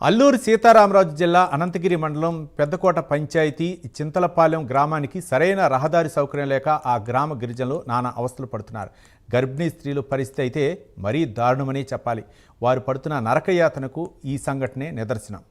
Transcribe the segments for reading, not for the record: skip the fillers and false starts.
అల్లూరు సీతారామరాజు జిల్లా అనంతగిరి మండలం పెద్దకోట పంచాయతీ చింతలపాలెం గ్రామానికి సరైన రహదారి సౌకర్యం లేక ఆ గ్రామ గిరిజనులు నానా అవస్థలు పడుతున్నారు. గర్భిణీ స్త్రీల పరిస్థితి అయితే మరీ దారుణమని చెప్పాలి. వారు పడుతున్న నరకయాతనకు ఈ సంఘటనే నిదర్శనం.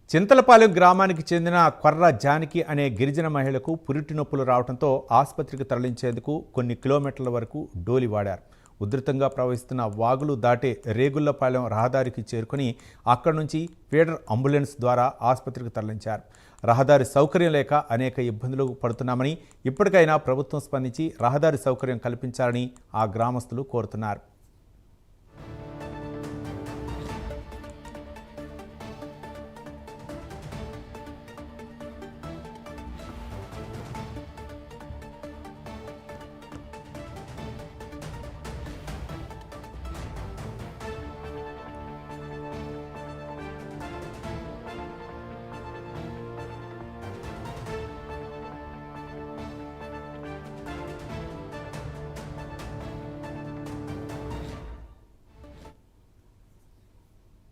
చింతలపాలెం గ్రామానికి చెందిన కొర్ర జానకి అనే గిరిజన మహిళకు పురిటి నొప్పులు రావడంతో ఆసుపత్రికి తరలించేందుకు కొన్ని కిలోమీటర్ల వరకు డోలి వాడారు. ఉధృతంగా ప్రవహిస్తున్న వాగులు దాటే రేగుళ్లపాలెం రహదారికి చేరుకుని అక్కడి నుంచి ఫీడర్ అంబులెన్స్ ద్వారా ఆసుపత్రికి తరలించారు. రహదారి సౌకర్యం లేక అనేక ఇబ్బందులు పడుతున్నామని, ఇప్పటికైనా ప్రభుత్వం స్పందించి రహదారి సౌకర్యం కల్పించాలని ఆ గ్రామస్తులు కోరుతున్నారు.